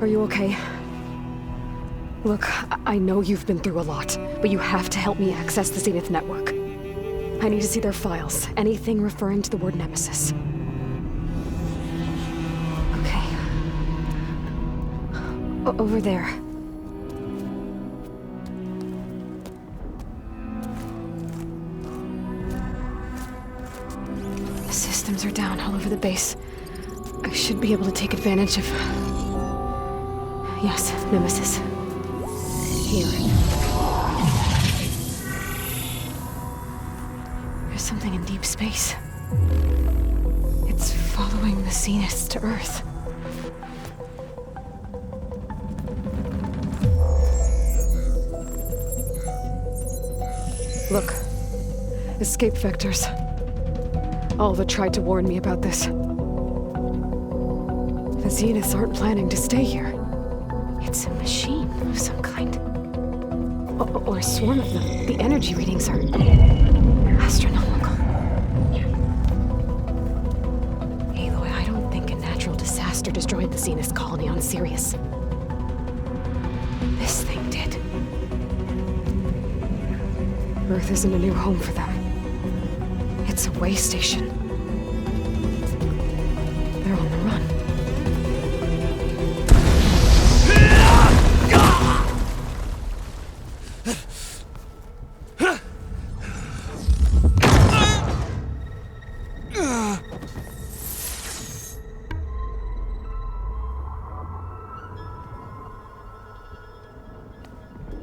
Are you okay? Look, I know you've been through a lot, but you have to help me access the Zenith network. I need to see their files, anything referring to the word Nemesis. Okay. Over there. The systems are down all over the base. I should be able to take advantage of... Yes, Nemesis. Here. There's something in deep space. It's following the Zeniths to Earth. Look. Escape vectors. Alva tried to warn me about this. The Zeniths aren't planning to stay here. It's a machine of some kind. Or a swarm of them. The energy readings are astronomical. Aloy, I don't think a natural disaster destroyed the Zenith colony on Sirius. This thing did. Earth isn't a new home for them. It's a way station. They're on the run.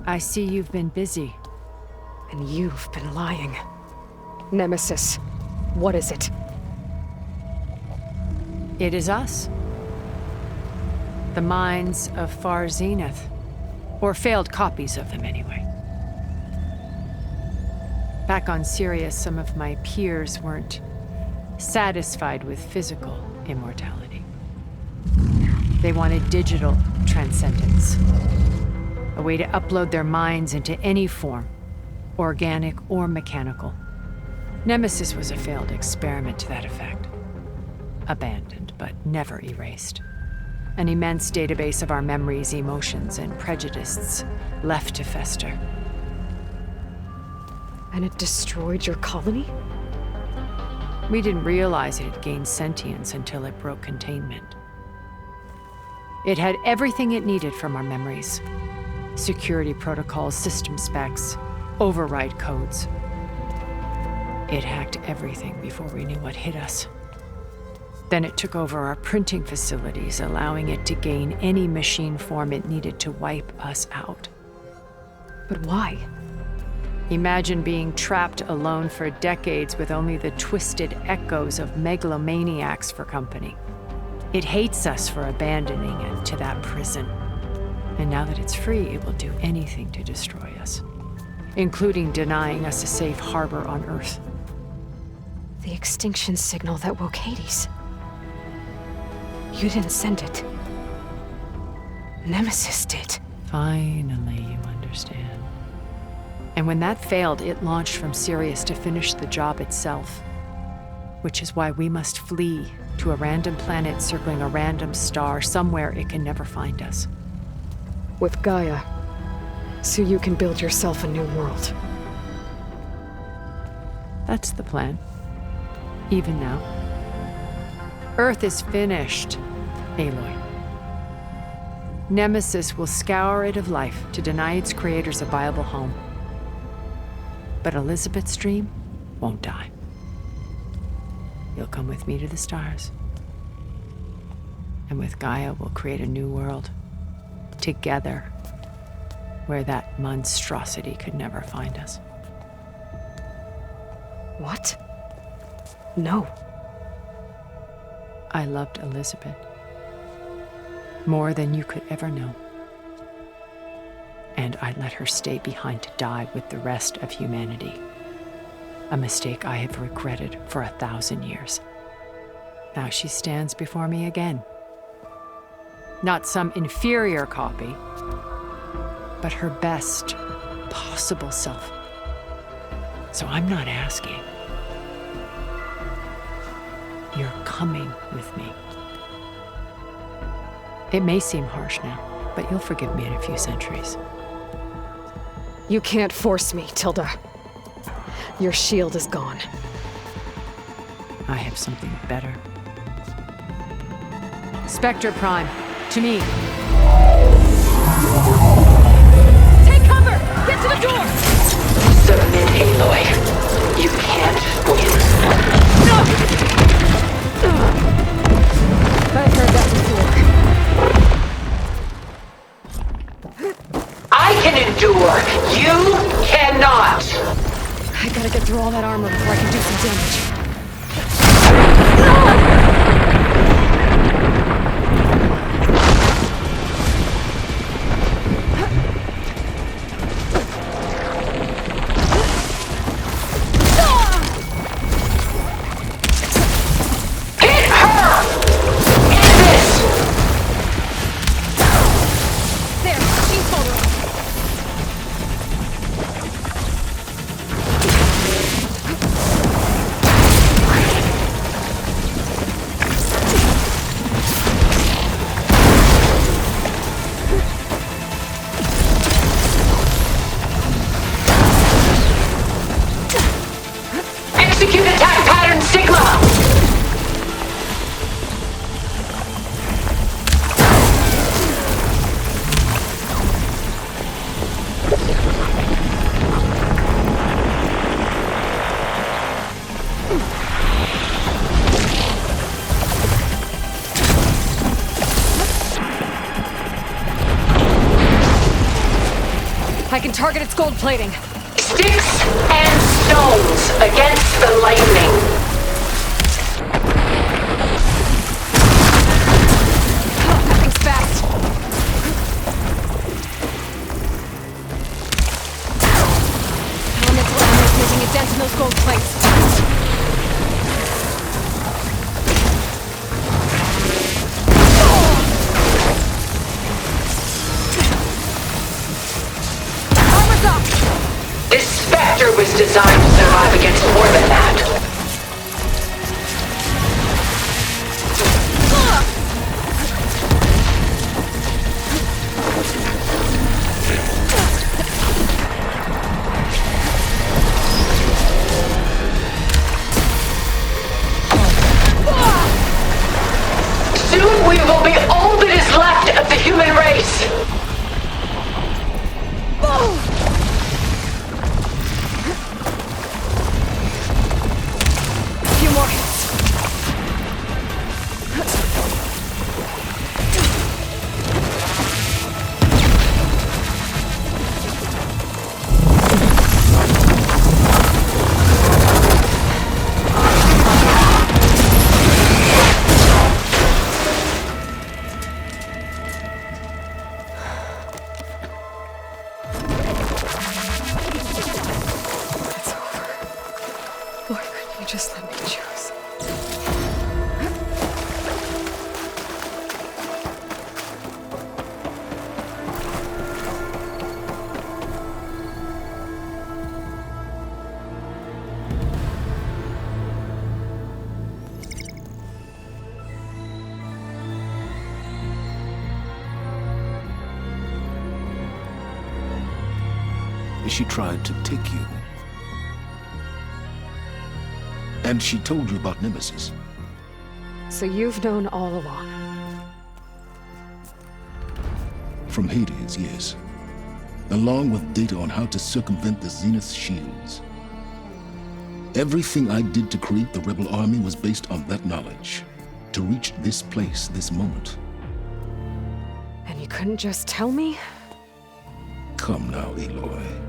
I see you've been busy. And you've been lying. Nemesis, what is it? It is us. The minds of Far Zenith. Or failed copies of them, anyway. Back on Sirius, some of my peers weren't satisfied with physical immortality. They wanted digital transcendence. A way to upload their minds into any form, organic or mechanical. Nemesis was a failed experiment to that effect. Abandoned, but never erased. An immense database of our memories, emotions, and prejudices left to fester. And it destroyed your colony? We didn't realize it had gained sentience until it broke containment. It had everything it needed from our memories. Security protocols, system specs, override codes. It hacked everything before we knew what hit us. Then it took over our printing facilities, allowing it to gain any machine form it needed to wipe us out. But why? Imagine being trapped alone for decades with only the twisted echoes of megalomaniacs for company. It hates us for abandoning it to that prison. And now that it's free, it will do anything to destroy us, including denying us a safe harbor on Earth. The extinction signal that woke Hades. You didn't send it. Nemesis did. Finally, you understand. And when that failed, it launched from Sirius to finish the job itself. Which is why we must flee to a random planet circling a random star, somewhere it can never find us. With Gaia, so you can build yourself a new world. That's the plan. Even now. Earth is finished, Aloy. Nemesis will scour it of life to deny its creators a viable home. But Elizabeth's dream won't die. You'll come with me to the stars. And with Gaia, we'll create a new world. Together, where that monstrosity could never find us. What? No. I loved Elizabeth. More than you could ever know. And I let her stay behind to die with the rest of humanity. A mistake I have regretted for 1,000 years. Now she stands before me again. Not some inferior copy, but her best possible self. So I'm not asking. You're coming with me. It may seem harsh now, but you'll forgive me in a few centuries. You can't force me, Tilda. Your shield is gone. I have something better. Spectre Prime, to me. Take cover! Get to the door! Submit, Aloy. You can't win. I've heard that before. I can endure. You cannot. I gotta get through all that armor before I can do some damage. Hit her! End this! There, she's vulnerable. Execute attack pattern Sigma! I can target its gold plating. Sticks and stones against the lightning. That thing's fast. Elemental ammo is making a dent in those gold plates. Armor's up! This Spectre was designed to survive against more than that. Soon we will be all that is left of the human race. A few more hits. It's over. Why couldn't you just let me choose? She tried to take you. And she told you about Nemesis. So you've known all along. From Hades, yes. Along with data on how to circumvent the Zenith's shields. Everything I did to create the rebel army was based on that knowledge. To reach this place, this moment. And you couldn't just tell me? Come now, Aloy.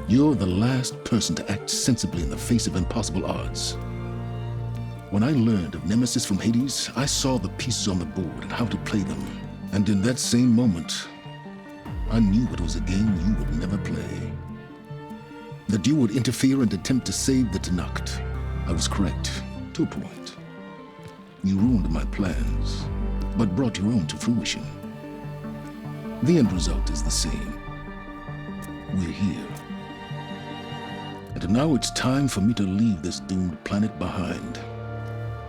You're the last person to act sensibly in the face of impossible odds. When I learned of Nemesis from Hades, I saw the pieces on the board and how to play them. And in that same moment, I knew it was a game you would never play. That you would interfere and attempt to save the Tenakth. I was correct, to a point. You ruined my plans, but brought your own to fruition. The end result is the same. We're here. And now it's time for me to leave this doomed planet behind.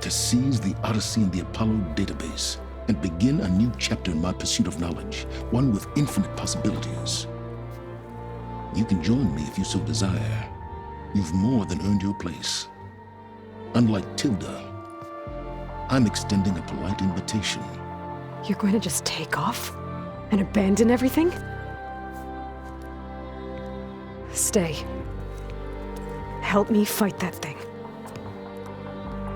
To seize the Odyssey and the Apollo database and begin a new chapter in my pursuit of knowledge, one with infinite possibilities. You can join me if you so desire. You've more than earned your place. Unlike Tilda, I'm extending a polite invitation. You're going to just take off? And abandon everything? Stay. Help me fight that thing.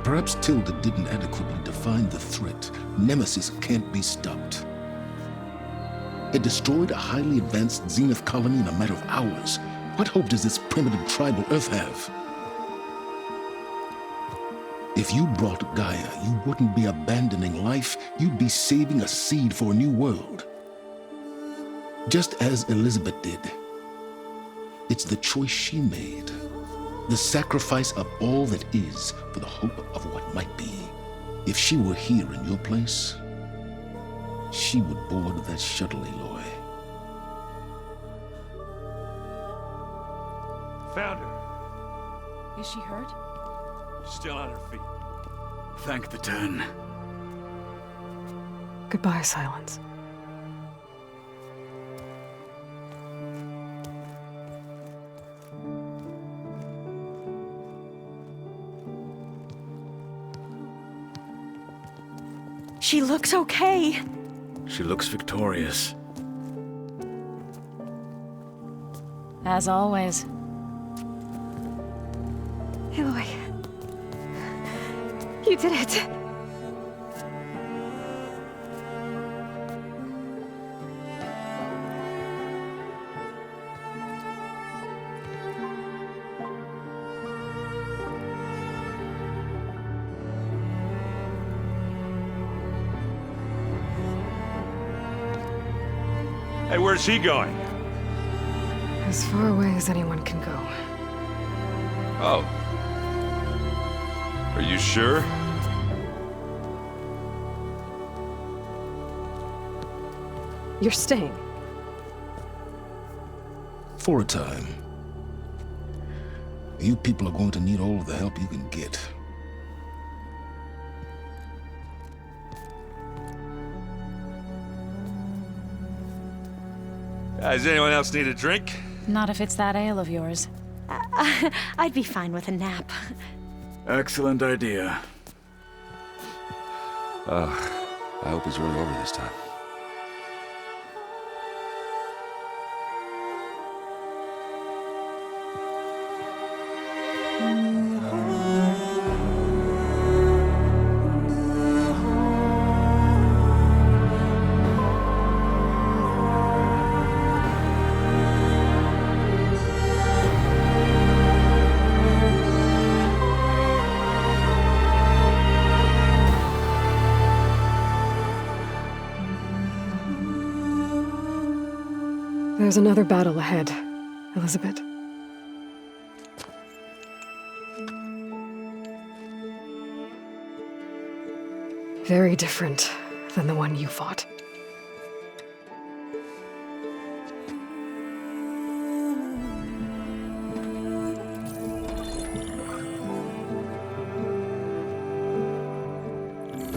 Perhaps Tilda didn't adequately define the threat. Nemesis can't be stopped. It destroyed a highly advanced Zenith colony in a matter of hours. What hope does this primitive tribal Earth have? If you brought Gaia, you wouldn't be abandoning life, you'd be saving a seed for a new world. Just as Elizabeth did. It's the choice she made. The sacrifice of all that is for the hope of what might be. If she were here in your place, she would board that shuttle, Aloy. Found her. Is she hurt? Still on her feet. Thank the Ten. Goodbye, Silence. She looks okay. She looks victorious. As always. Aloy. You did it. Hey, where's he going? As far away as anyone can go. Oh. Are you sure? You're staying. For a time. You people are going to need all of the help you can get. Does anyone else need a drink? Not if it's that ale of yours. I'd be fine with a nap. Excellent idea. I hope it's really over this time. There's another battle ahead, Elizabeth. Very different than the one you fought.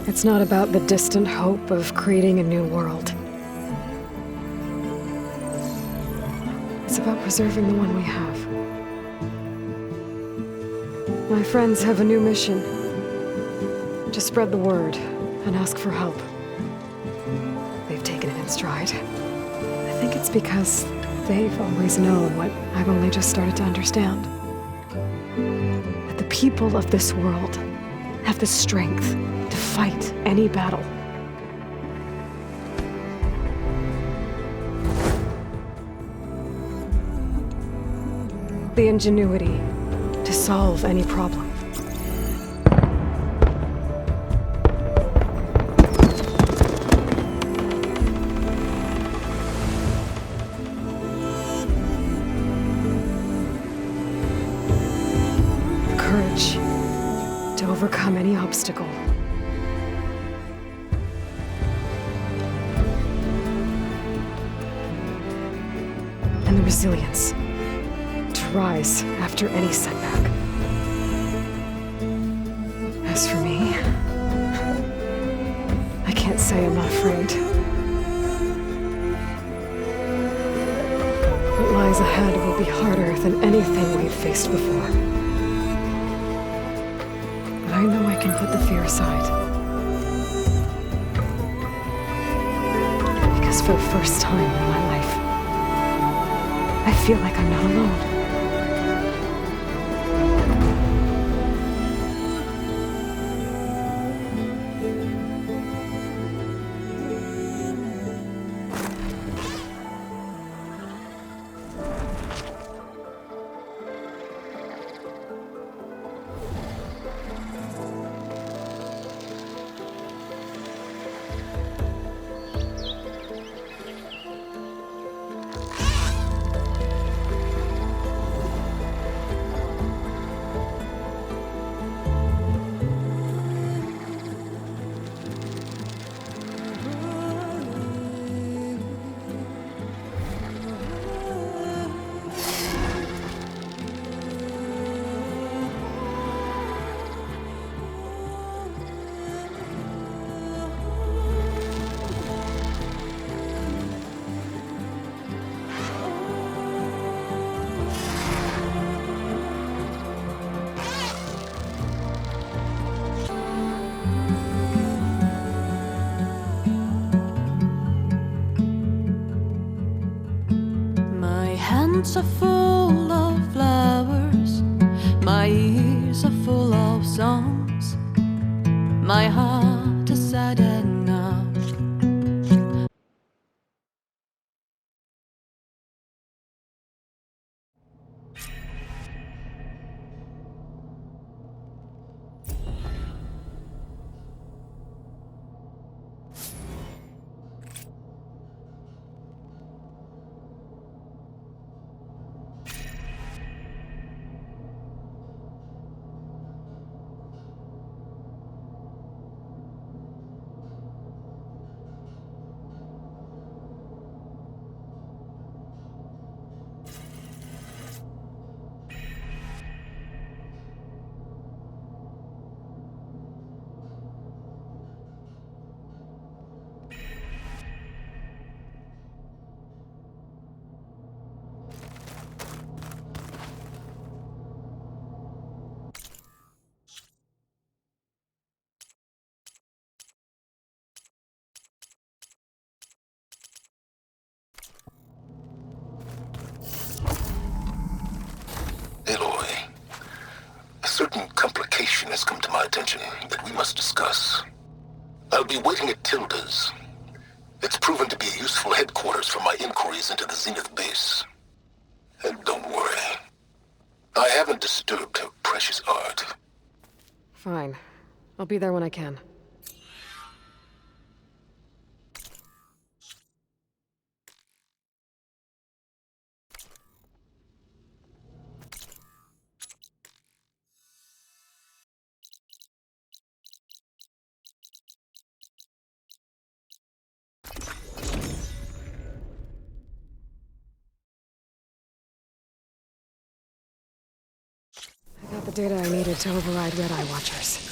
It's not about the distant hope of creating a new world. It's about preserving the one we have. My friends have a new mission. To spread the word and ask for help. They've taken it in stride. I think it's because they've always known what I've only just started to understand. That the people of this world have the strength to fight any battle. The ingenuity to solve any problem. The courage to overcome any obstacle. And the resilience rise after any setback. As for me, I can't say I'm not afraid. What lies ahead will be harder than anything we've faced before. But I know I can put the fear aside. Because for the first time in my life, I feel like I'm not alone. My hands are full of flowers, my ears are full of songs, my heart is sad enough. Aloy, a certain complication has come to my attention that we must discuss. I'll be waiting at Tilda's. It's proven to be a useful headquarters for my inquiries into the Zenith base. And don't worry, I haven't disturbed her precious art. Fine. I'll be there when I can. I got the data I needed to override Red Eye Watchers.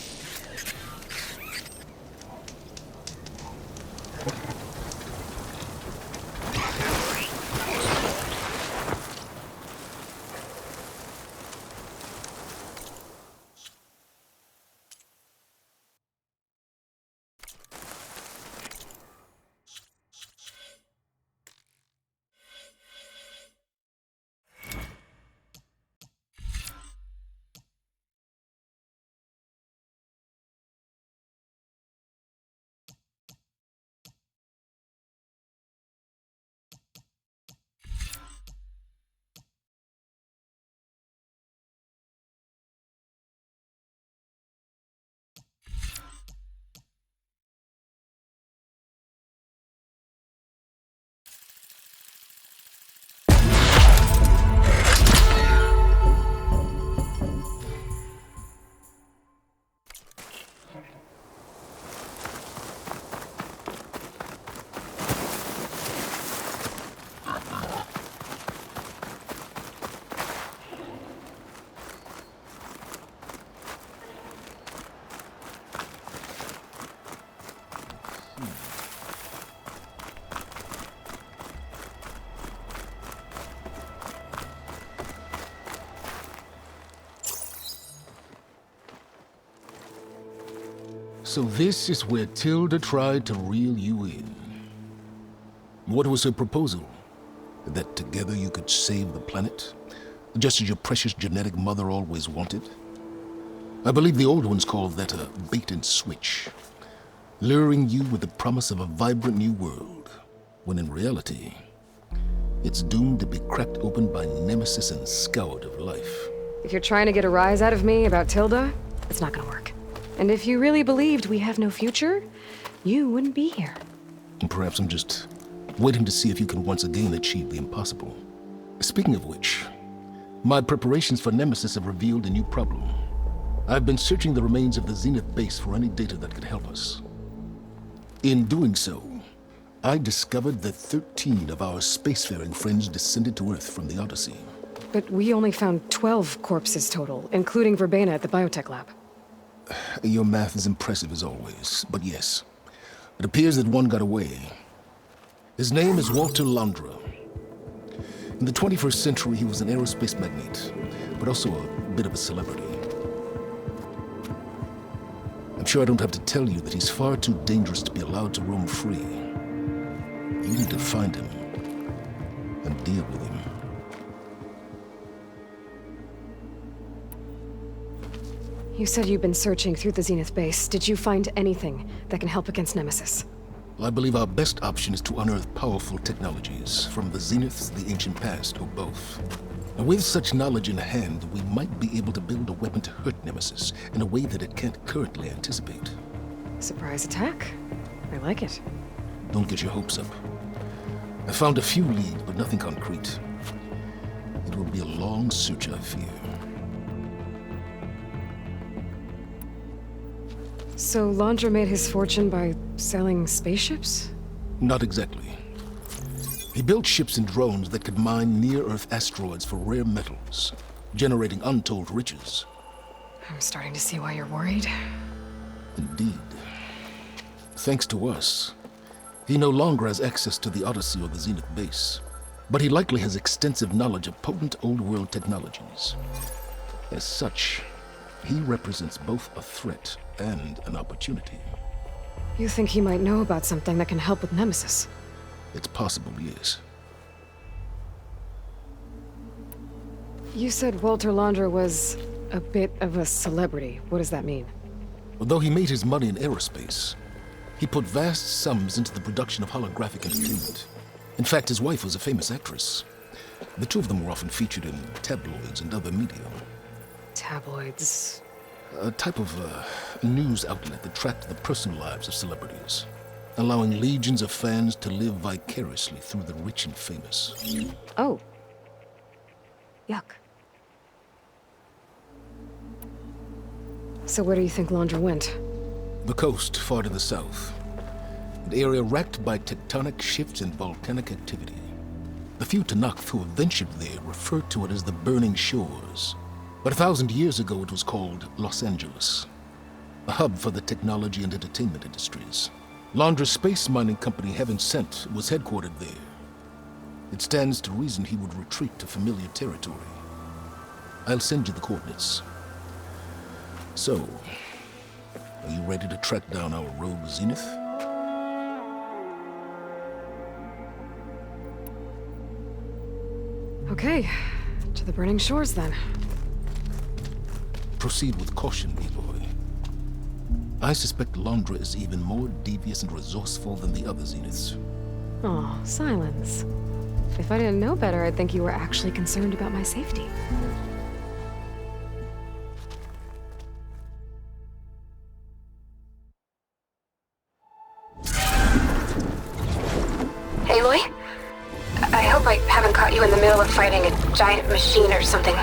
So this is where Tilda tried to reel you in. What was her proposal? That together you could save the planet? Just as your precious genetic mother always wanted? I believe the old ones called that a bait and switch. Luring you with the promise of a vibrant new world, when in reality, it's doomed to be cracked open by nemesis and scoured of life. If you're trying to get a rise out of me about Tilda, it's not gonna work. And if you really believed we have no future, you wouldn't be here. And perhaps I'm just waiting to see if you can once again achieve the impossible. Speaking of which, my preparations for Nemesis have revealed a new problem. I've been searching the remains of the Zenith base for any data that could help us. In doing so, I discovered that 13 of our spacefaring friends descended to Earth from the Odyssey. But we only found 12 corpses total, including Verbena at the biotech lab. Your math is impressive as always, but yes, it appears that one got away. His name is Walter Londra. In the 21st century, he was an aerospace magnate, but also a bit of a celebrity. I'm sure I don't have to tell you that he's far too dangerous to be allowed to roam free. You need to find him and deal with him. You said you've been searching through the Zenith base. Did you find anything that can help against Nemesis? I believe our best option is to unearth powerful technologies, from the Zeniths, the ancient past, or both. And with such knowledge in hand, we might be able to build a weapon to hurt Nemesis in a way that it can't currently anticipate. Surprise attack? I like it. Don't get your hopes up. I found a few leads, but nothing concrete. It will be a long search, I fear. So Londra made his fortune by selling spaceships? Not exactly. He built ships and drones that could mine near-Earth asteroids for rare metals, generating untold riches. I'm starting to see why you're worried. Indeed. Thanks to us, he no longer has access to the Odyssey or the Zenith base, but he likely has extensive knowledge of potent old-world technologies. As such, he represents both a threat and an opportunity. You think he might know about something that can help with Nemesis? It's possible, yes. You said Walter Londra was a bit of a celebrity. What does that mean? Although he made his money in aerospace, he put vast sums into the production of holographic entertainment. In fact, his wife was a famous actress. The two of them were often featured in tabloids and other media. Tabloids? A type of news outlet that tracked the personal lives of celebrities, allowing legions of fans to live vicariously through the rich and famous. Oh. Yuck. So where do you think Londra went? The coast, far to the south. An area racked by tectonic shifts and volcanic activity. The few Tanakh who have ventured there refer to it as the Burning Shores. But 1,000 years ago it was called Los Angeles, a hub for the technology and entertainment industries. Londra's space mining company, Heaven Sent, was headquartered there. It stands to reason he would retreat to familiar territory. I'll send you the coordinates. So, are you ready to track down our rogue Zenith? Okay, to the Burning Shores then. Proceed with caution, Eloy. I suspect Londra is even more devious and resourceful than the other Zeniths. Oh, silence. If I didn't know better, I'd think you were actually concerned about my safety. Aloy? I hope I haven't caught you in the middle of fighting a giant machine or something.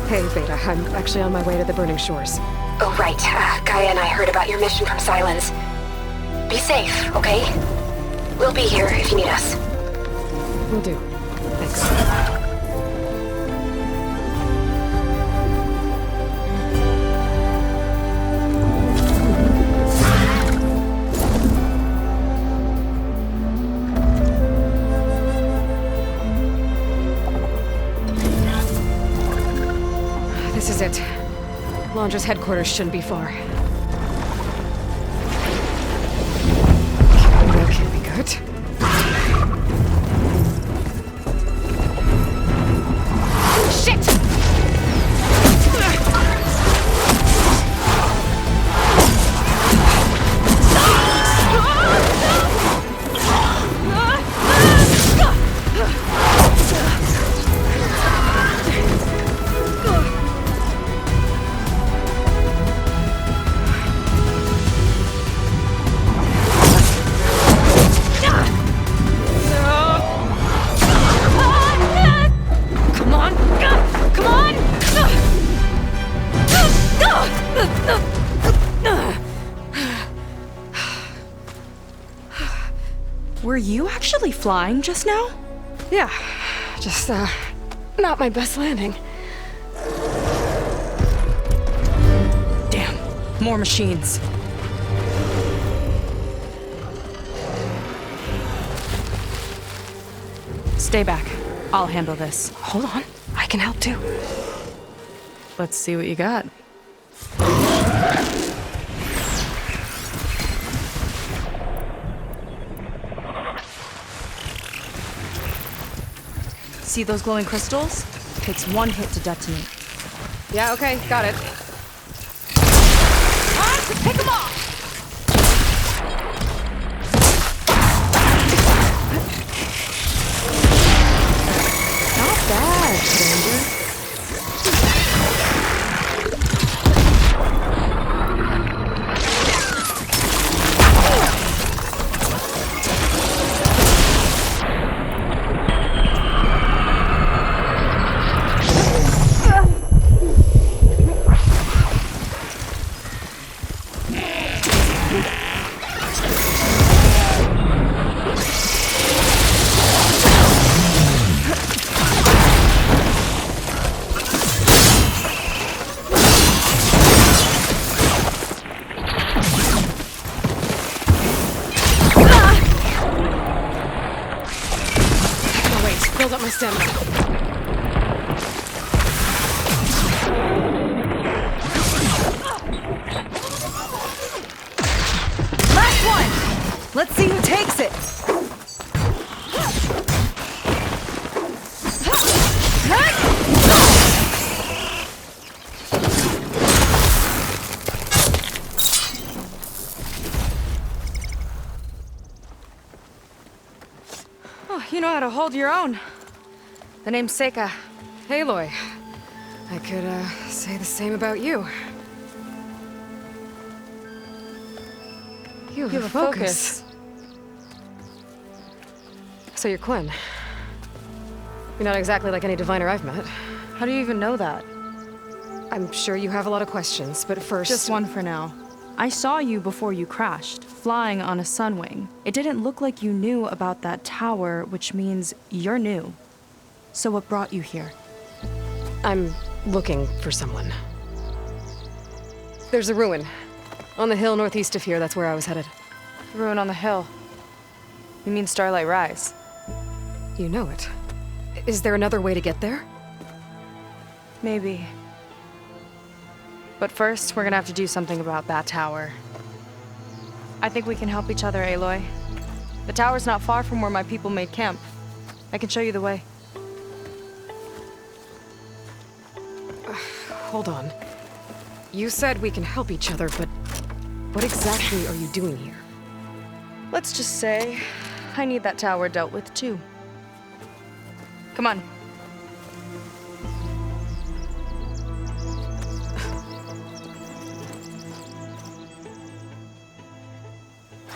Hey, Beta, I'm actually on my way to the Burning Shores. Oh, right. Gaia and I heard about your mission from Silence. Be safe, okay? We'll be here if you need us. Will do. Thanks. This is it. Londra's headquarters shouldn't be far. Were you actually flying just now? Yeah, just, not my best landing. Damn, more machines. Stay back. I'll handle this. Hold on, I can help too. Let's see what you got. See those glowing crystals? Takes one hit to detonate. Yeah, okay, got it. Time to pick them off! Not bad, stranger. Build up my stamina. Last one! Let's see who takes it! Oh, you know how to hold your own. The name's Seika. Aloy. I could, say the same about you. You have a focus. So you're Quinn. You're not exactly like any diviner I've met. How do you even know that? I'm sure you have a lot of questions, but first... Just one for now. I saw you before you crashed, flying on a sunwing. It didn't look like you knew about that tower, which means you're new. So what brought you here? I'm looking for someone. There's a ruin. On the hill northeast of here, that's where I was headed. Ruin on the hill. You mean Starlight Rise? You know it. Is there another way to get there? Maybe. But first, we're gonna have to do something about that tower. I think we can help each other, Aloy. The tower's not far from where my people made camp. I can show you the way. Hold on. You said we can help each other, but what exactly are you doing here? Let's just say I need that tower dealt with too. Come on.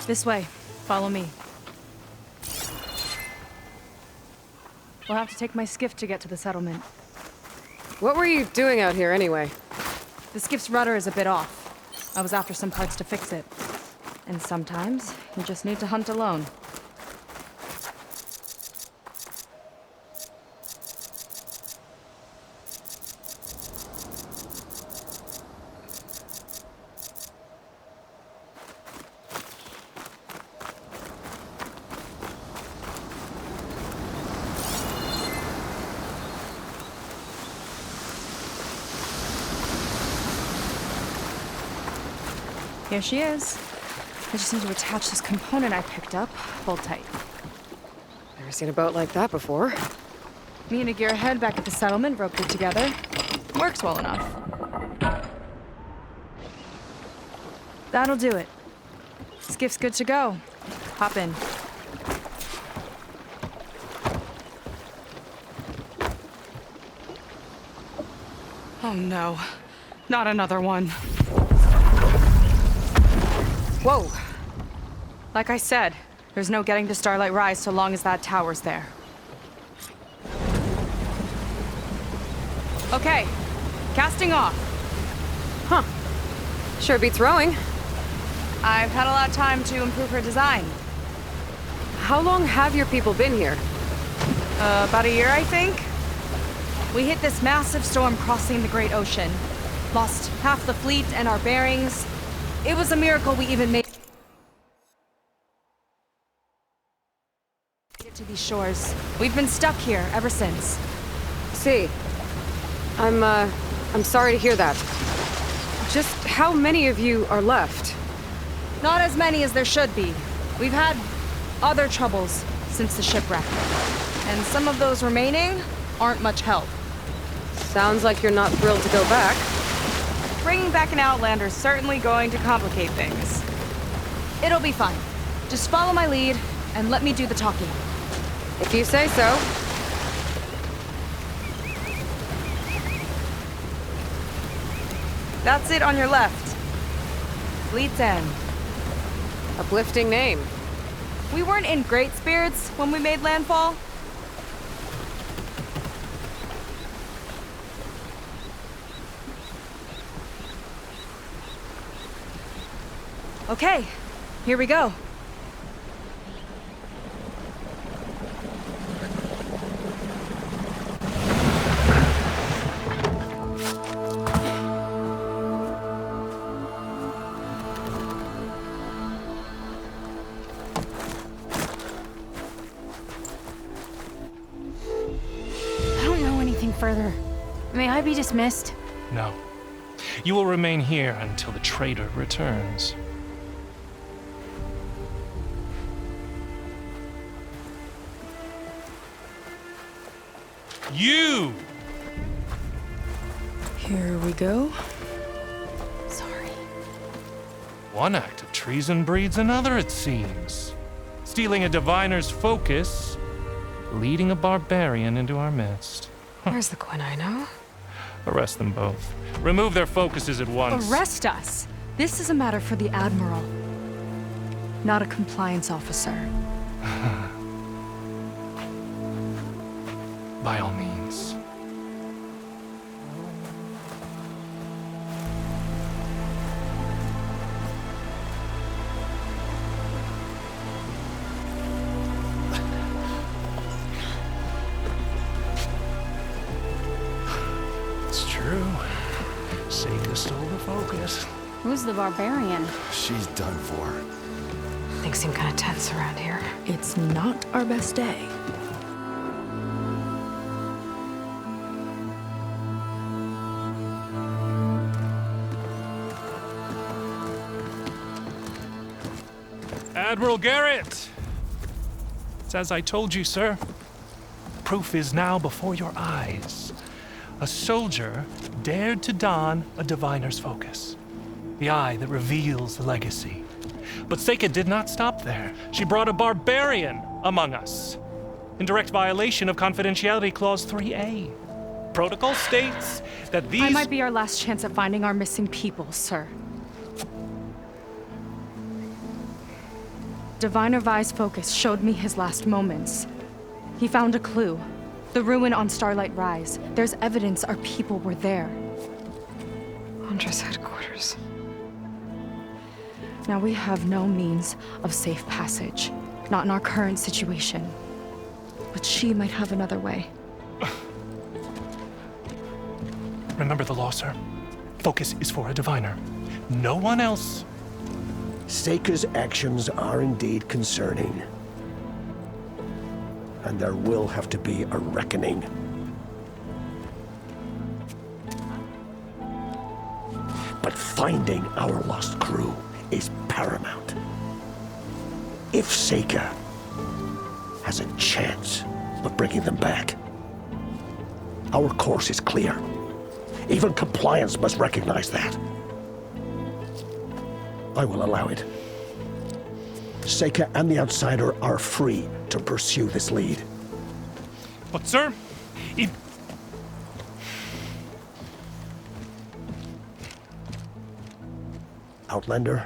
This way. Follow me. We'll have to take my skiff to get to the settlement. What were you doing out here anyway? The skiff's rudder is a bit off. I was after some parts to fix it. And sometimes, you just need to hunt alone. Here she is. I just need to attach this component I picked up. Hold tight. Never seen a boat like that before. Me and a gearhead back at the settlement roped it together. Works well enough. That'll do it. Skiff's good to go. Hop in. Oh no. Not another one. Whoa! Like I said, there's no getting to Starlight Rise so long as that tower's there. Okay, casting off. Huh. Sure beats rowing. I've had a lot of time to improve her design. How long have your people been here? About a year, I think. We hit this massive storm crossing the Great Ocean. Lost half the fleet and our bearings. It was a miracle we even made it to these shores. We've been stuck here ever since. See, I'm sorry to hear that. Just how many of you are left? Not as many as there should be. We've had other troubles since the shipwreck. And some of those remaining aren't much help. Sounds like you're not thrilled to go back. Bringing back an Outlander's certainly going to complicate things. It'll be fine. Just follow my lead and let me do the talking. If you say so. That's it on your left. Fleet's End. Uplifting name. We weren't in great spirits when we made landfall. Okay, here we go. I don't know anything further. May I be dismissed? No. You will remain here until the traitor returns. You! Here we go. Sorry. One act of treason breeds another, it seems. Stealing a diviner's focus, leading a barbarian into our midst. Where's the Quinino? Arrest them both. Remove their focuses at once. Arrest us! This is a matter for the Admiral, not a compliance officer. By all means. It's true. Seika stole the focus. Who's the barbarian? She's done for. Things seem kind of tense around here. It's not our best day. Admiral Garrett! It's as I told you, sir. Proof is now before your eyes. A soldier dared to don a diviner's focus. The eye that reveals the legacy. But Seika did not stop there. She brought a barbarian among us. In direct violation of Confidentiality Clause 3A. Protocol states that these— I might be our last chance at finding our missing people, sir. Diviner Vi's focus showed me his last moments. He found a clue. The ruin on Starlight Rise. There's evidence our people were there. Hunter's headquarters. Now we have no means of safe passage. Not in our current situation. But she might have another way. Remember the law, sir. Focus is for a diviner. No one else. Seika's actions are indeed concerning. And there will have to be a reckoning. But finding our lost crew is paramount. If Seika has a chance of bringing them back, our course is clear. Even compliance must recognize that. I will allow it. Seika and the Outsider are free to pursue this lead. But, sir, if— Outlander,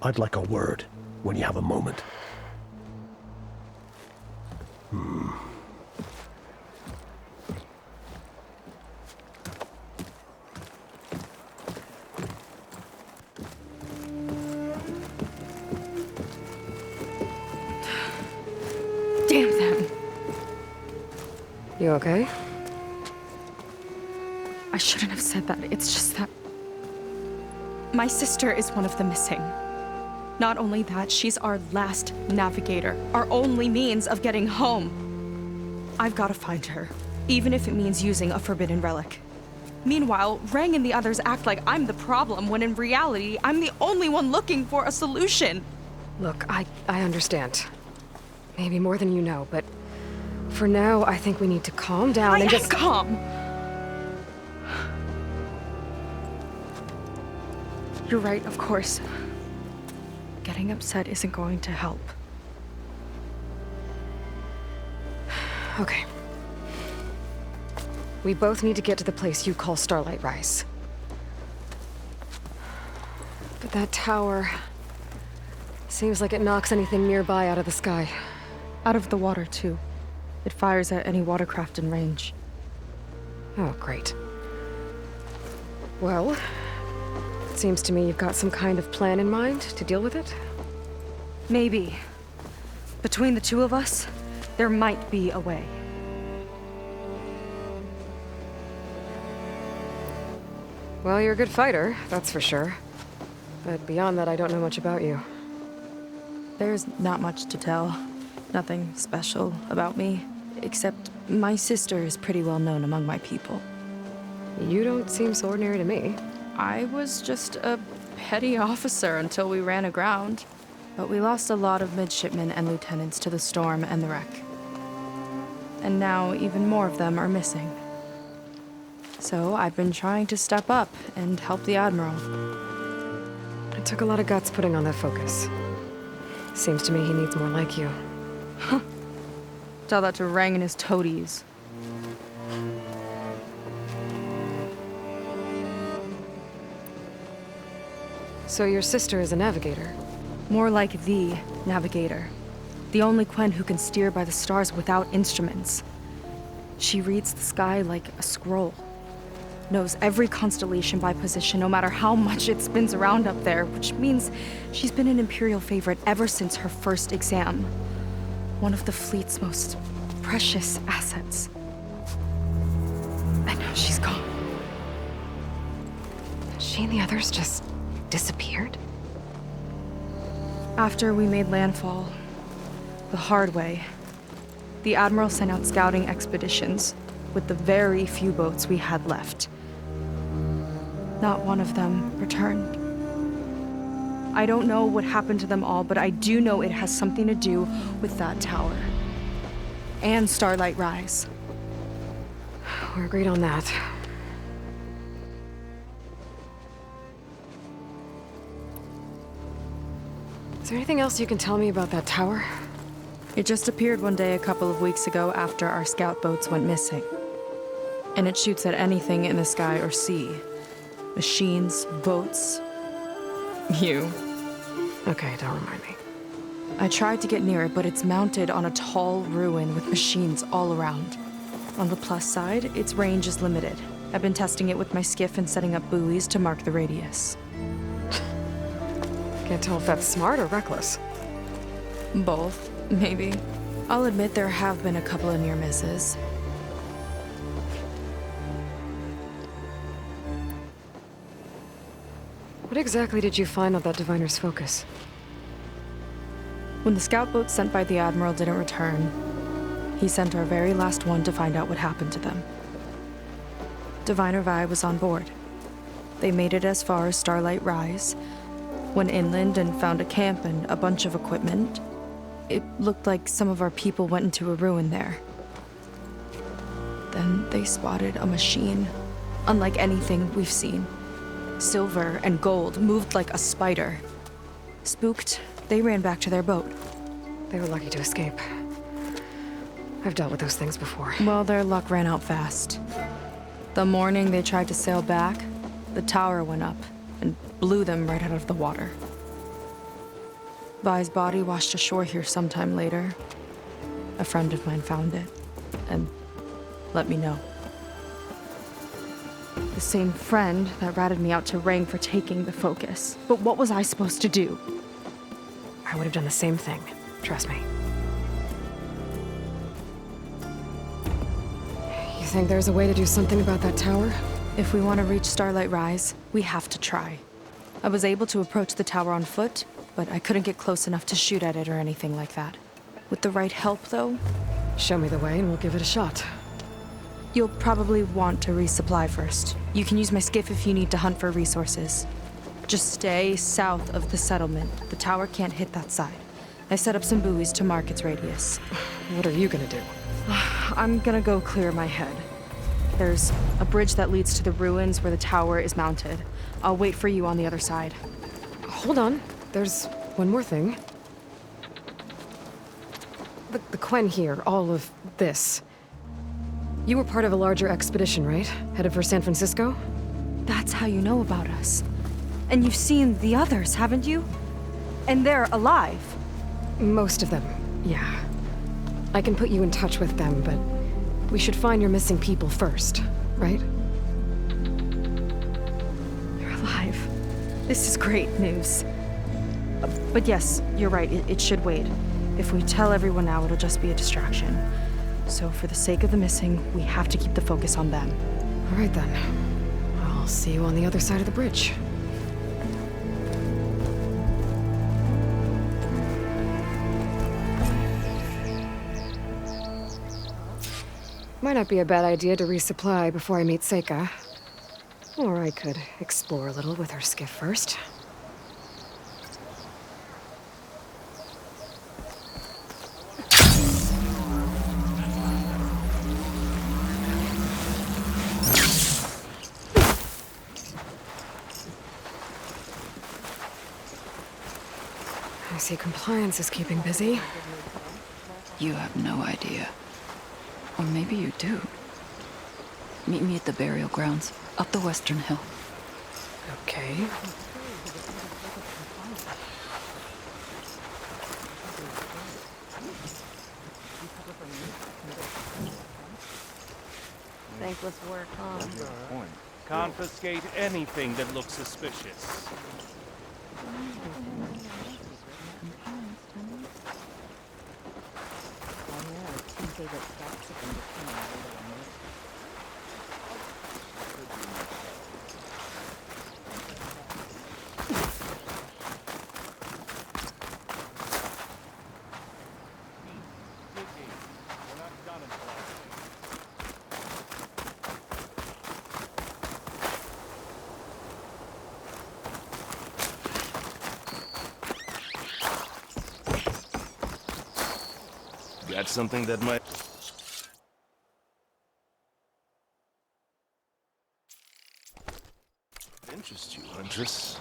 I'd like a word when you have a moment. You okay? I shouldn't have said that. It's just that my sister is one of the missing. Not only that, she's our last navigator, our only means of getting home. I've got to find her, even if it means using a forbidden relic. Meanwhile, Rang and the others act like I'm the problem, when in reality, I'm the only one looking for a solution. Look, I understand. Maybe more than you know, but for now, I think we need to calm down and just— calm! You're right, of course. Getting upset isn't going to help. Okay. We both need to get to the place you call Starlight Rise. But that tower seems like it knocks anything nearby out of the sky. Out of the water, too. It fires at any watercraft in range. Oh, great. Well, it seems to me you've got some kind of plan in mind to deal with it. Maybe. Between the two of us, there might be a way. Well, you're a good fighter, that's for sure. But beyond that, I don't know much about you. There's not much to tell. Nothing special about me, except my sister is pretty well known among my people. You don't seem so ordinary to me. I was just a petty officer until we ran aground. But we lost a lot of midshipmen and lieutenants to the storm and the wreck. And now even more of them are missing. So I've been trying to step up and help the Admiral. It took a lot of guts putting on that focus. Seems to me he needs more like you. Tell that to Rang and his toadies. So your sister is a navigator? More like the navigator. The only Quen who can steer by the stars without instruments. She reads the sky like a scroll. Knows every constellation by position, no matter how much it spins around up there, which means she's been an Imperial favorite ever since her first exam. One of the fleet's most precious assets. And now she's gone. She and the others just disappeared? After we made landfall, the hard way, the Admiral sent out scouting expeditions with the very few boats we had left. Not one of them returned. I don't know what happened to them all, but I do know it has something to do with that tower. And Starlight Rise. We're agreed on that. Is there anything else you can tell me about that tower? It just appeared one day a couple of weeks ago after our scout boats went missing. And it shoots at anything in the sky or sea. Machines, boats, you. Okay, don't remind me. I tried to get near it, but it's mounted on a tall ruin with machines all around. On the plus side, its range is limited. I've been testing it with my skiff and setting up buoys to mark the radius. Can't tell if that's smart or reckless. Both, maybe. I'll admit there have been a couple of near misses. What exactly did you find on that diviner's focus? When the scout boat sent by the Admiral didn't return, he sent our very last one to find out what happened to them. Diviner Vi was on board. They made it as far as Starlight Rise, went inland and found a camp and a bunch of equipment. It looked like some of our people went into a ruin there. Then they spotted a machine, unlike anything we've seen. Silver and gold, moved like a spider. Spooked, they ran back to their boat. They were lucky to escape. I've dealt with those things before. Well, their luck ran out fast. The morning they tried to sail back, the tower went up and blew them right out of the water. Vi's body washed ashore here sometime later. A friend of mine found it and let me know. The same friend that ratted me out to Rang for taking the focus. But what was I supposed to do? I would have done the same thing. Trust me. You think there's a way to do something about that tower? If we want to reach Starlight Rise, we have to try. I was able to approach the tower on foot, but I couldn't get close enough to shoot at it or anything like that. With the right help, though... Show me the way and we'll give it a shot. You'll probably want to resupply first. You can use my skiff if you need to hunt for resources. Just stay south of the settlement. The tower can't hit that side. I set up some buoys to mark its radius. What are you gonna do? I'm gonna go clear my head. There's a bridge that leads to the ruins where the tower is mounted. I'll wait for you on the other side. Hold on. There's one more thing. The Quen here, all of this. You were part of a larger expedition, right? Headed for San Francisco? That's how you know about us. And you've seen the others, haven't you? And they're alive. Most of them, yeah. I can put you in touch with them, but we should find your missing people first, right? They're alive. This is great news. But yes, you're right, it should wait. If we tell everyone now, it'll just be a distraction. So for the sake of the missing, we have to keep the focus on them. All right then. I'll see you on the other side of the bridge. Might not be a bad idea to resupply before I meet Seika. Or I could explore a little with her skiff first. I see compliance is keeping busy. You have no idea. Or maybe you do. Meet me at the burial grounds, up the western hill. Okay. Thankless work, huh? Confiscate anything that looks suspicious. Got something that might interest you, Huntress.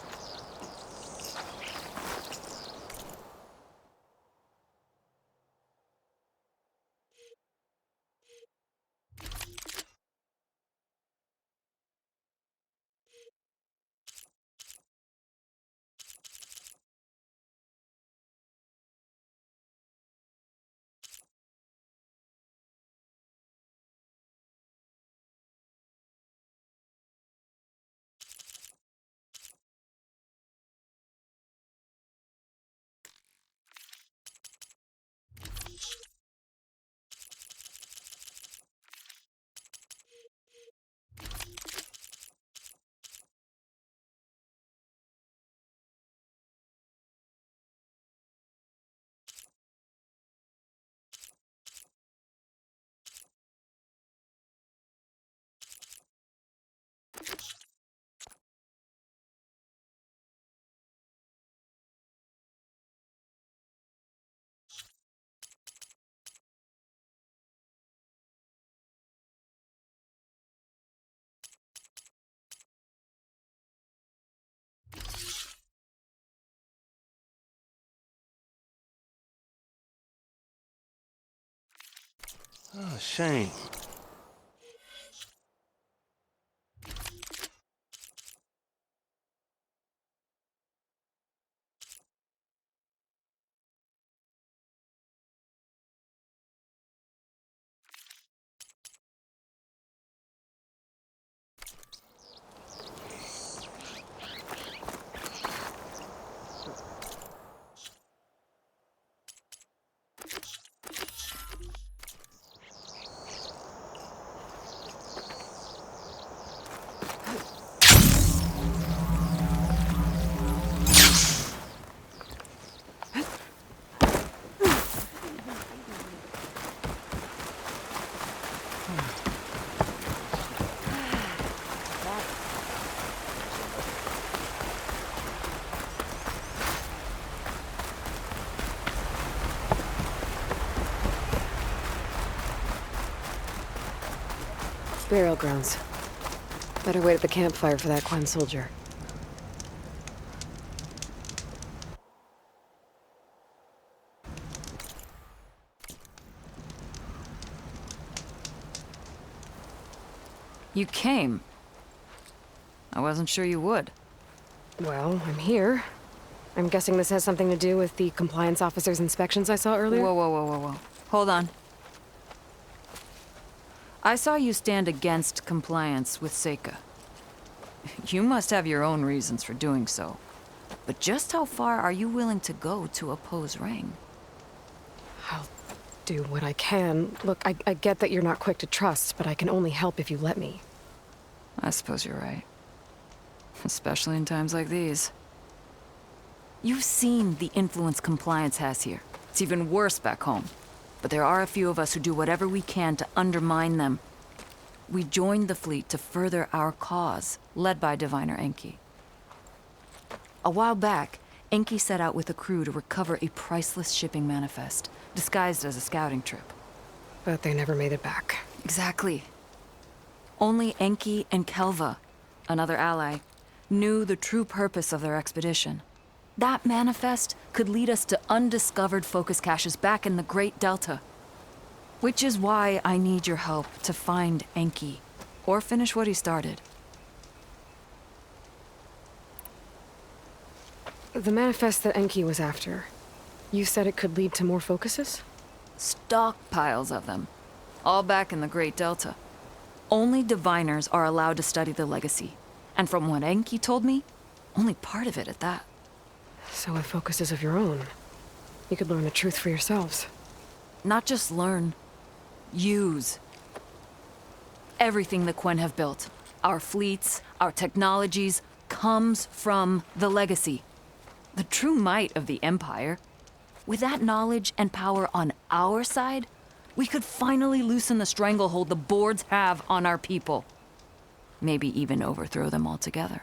Oh, shame. Burial grounds. Better wait at the campfire for that Quen soldier. You came. I wasn't sure you would. Well, I'm here. I'm guessing this has something to do with the compliance officer's inspections I saw earlier? Whoa. Hold on. I saw you stand against compliance with Seika. You must have your own reasons for doing so. But just how far are you willing to go to oppose Rang? I'll do what I can. Look, I get that you're not quick to trust, but I can only help if you let me. I suppose you're right. Especially in times like these. You've seen the influence compliance has here. It's even worse back home. But there are a few of us who do whatever we can to undermine them. We joined the fleet to further our cause, led by Diviner Enki. A while back, Enki set out with a crew to recover a priceless shipping manifest, disguised as a scouting trip. But they never made it back. Exactly. Only Enki and Kelva, another ally, knew the true purpose of their expedition. That manifest could lead us to undiscovered focus caches back in the Great Delta. Which is why I need your help to find Enki, or finish what he started. The manifest that Enki was after, you said it could lead to more focuses? Stockpiles of them, all back in the Great Delta. Only diviners are allowed to study the legacy, and from what Enki told me, only part of it at that. So with focuses of your own, you could learn the truth for yourselves. Not just learn, use. Everything the Quen have built, our fleets, our technologies, comes from the legacy. The true might of the Empire. With that knowledge and power on our side, we could finally loosen the stranglehold the boards have on our people. Maybe even overthrow them altogether.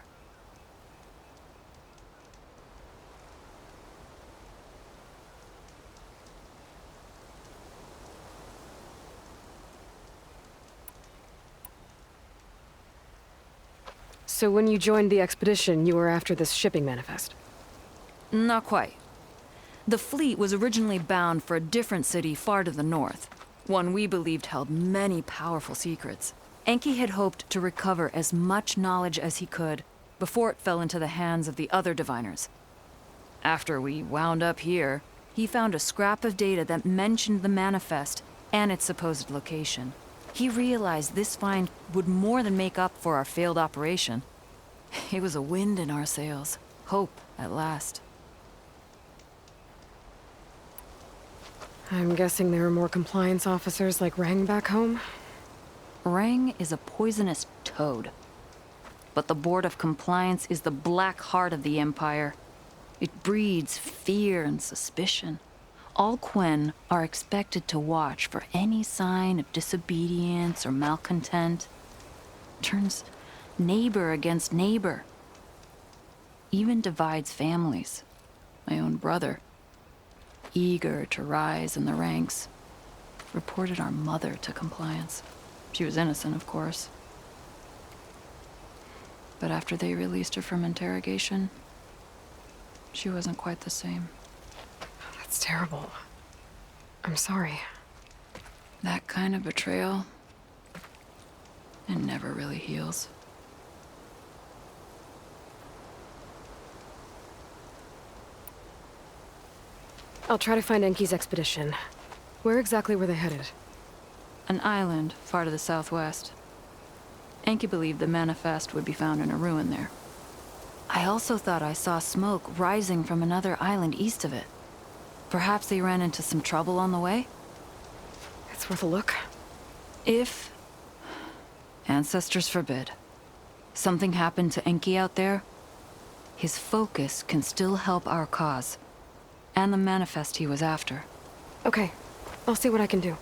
So when you joined the expedition, you were after this shipping manifest? Not quite. The fleet was originally bound for a different city far to the north, one we believed held many powerful secrets. Enki had hoped to recover as much knowledge as he could before it fell into the hands of the other diviners. After we wound up here, he found a scrap of data that mentioned the manifest and its supposed location. He realized this find would more than make up for our failed operation. It was a wind in our sails. Hope, at last. I'm guessing there are more compliance officers like Rang back home? Rang is a poisonous toad. But the Board of Compliance is the black heart of the Empire. It breeds fear and suspicion. All Quen are expected to watch for any sign of disobedience or malcontent. Turns neighbor against neighbor. Even divides families. My own brother, eager to rise in the ranks, reported our mother to compliance. She was innocent, of course. But after they released her from interrogation, she wasn't quite the same. That's terrible. I'm sorry. That kind of betrayal, it never really heals. I'll try to find Enki's expedition. Where exactly were they headed? An island far to the southwest. Enki believed the manifest would be found in a ruin there. I also thought I saw smoke rising from another island east of it. Perhaps they ran into some trouble on the way? It's worth a look. If, ancestors forbid, something happened to Enki out there, his focus can still help our cause, and the manifest he was after. Okay, I'll see what I can do.